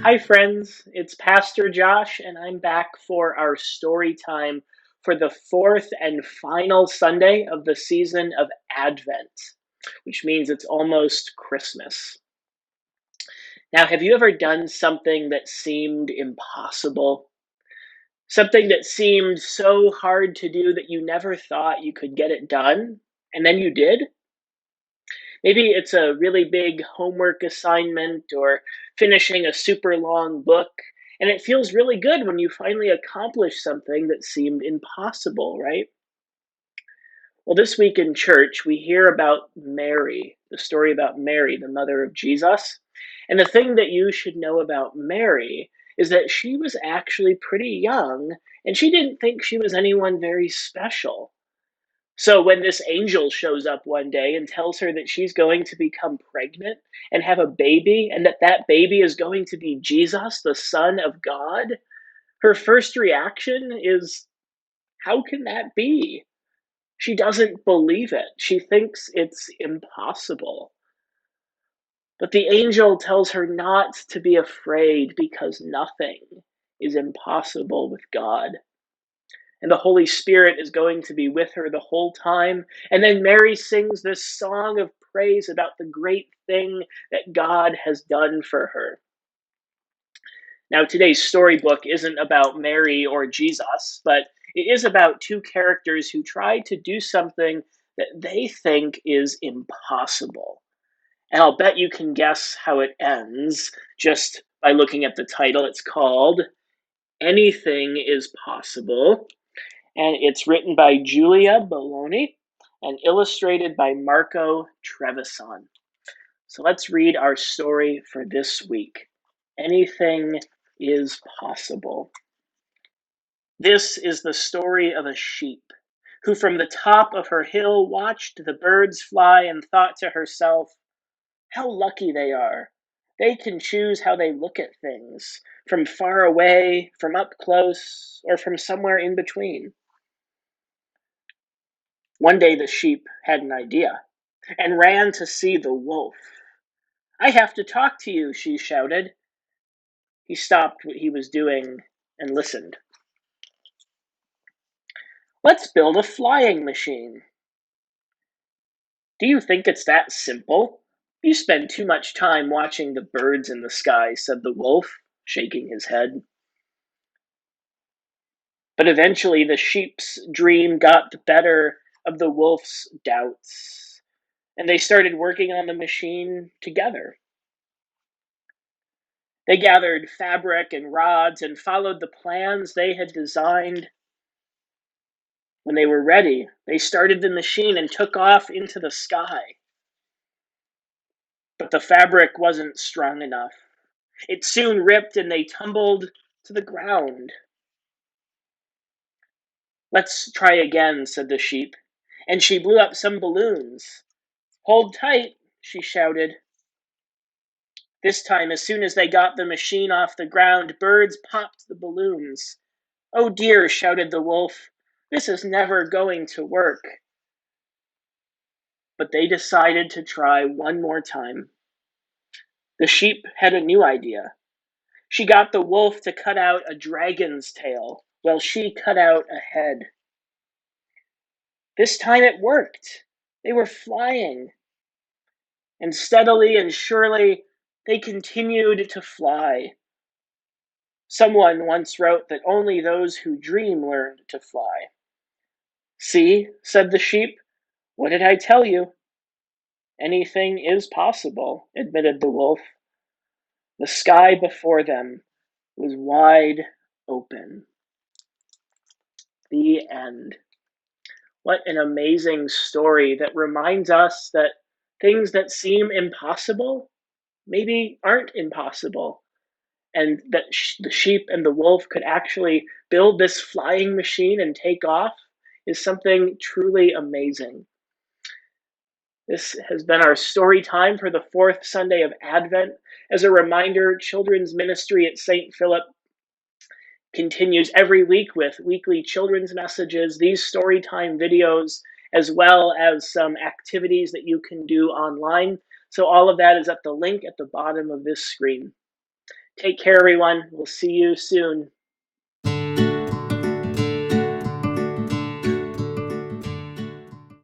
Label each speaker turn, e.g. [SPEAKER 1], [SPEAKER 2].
[SPEAKER 1] Hi, friends. It's Pastor Josh, and I'm back for our story time for the fourth and final Sunday of the season of Advent, which means it's almost Christmas. Now, have you ever done something that seemed impossible? Something that seemed so hard to do that you never thought you could get it done, and then you did? Maybe it's a really big homework assignment or finishing a super long book, and it feels really good when you finally accomplish something that seemed impossible, right? Well, this week in church, we hear about Mary, the story about Mary, the mother of Jesus. And the thing that you should know about Mary is that she was actually pretty young, and she didn't think she was anyone very special. So when this angel shows up one day and tells her that she's going to become pregnant and have a baby, and that that baby is going to be Jesus, the Son of God, her first reaction is, how can that be? She doesn't believe it. She thinks it's impossible. But the angel tells her not to be afraid because nothing is impossible with God. And the Holy Spirit is going to be with her the whole time. And then Mary sings this song of praise about the great thing that God has done for her. Now, today's storybook isn't about Mary or Jesus, but it is about two characters who try to do something that they think is impossible. And I'll bet you can guess how it ends just by looking at the title. It's called Anything is Possible, and it's written by Giulia Belloni and illustrated by Marco Trevisan. So let's read our story for this week. Anything is possible. This is the story of a sheep who from the top of her hill watched the birds fly and thought to herself, how lucky they are. They can choose how they look at things, from far away, from up close, or from somewhere in between. One day the sheep had an idea and ran to see the wolf. I have to talk to you, she shouted. He stopped what he was doing and listened. Let's build a flying machine. Do you think it's that simple? You spend too much time watching the birds in the sky, said the wolf, shaking his head. But eventually the sheep's dream got the better of the wolf's doubts, and they started working on the machine together. They gathered fabric and rods and followed the plans they had designed. When they were ready, they started the machine and took off into the sky. But the fabric wasn't strong enough. It soon ripped and they tumbled to the ground. Let's try again, said the sheep, and she blew up some balloons. Hold tight, she shouted. This time, as soon as they got the machine off the ground, birds popped the balloons. Oh dear, shouted the wolf. This is never going to work. But they decided to try one more time. The sheep had a new idea. She got the wolf to cut out a dragon's tail while she cut out a head. This time it worked. They were flying. And steadily and surely they continued to fly. Someone once wrote that only those who dream learned to fly. See, said the sheep, what did I tell you? Anything is possible, admitted the wolf. The sky before them was wide open. The end. What an amazing story that reminds us that things that seem impossible maybe aren't impossible, and that the sheep and the wolf could actually build this flying machine and take off is something truly amazing. This has been our story time for the fourth Sunday of Advent. As a reminder, children's ministry at St. Philip continues every week with weekly children's messages, these story time videos, as well as some activities that you can do online. So all of that is at the link at the bottom of this screen. Take care, everyone. We'll see you soon.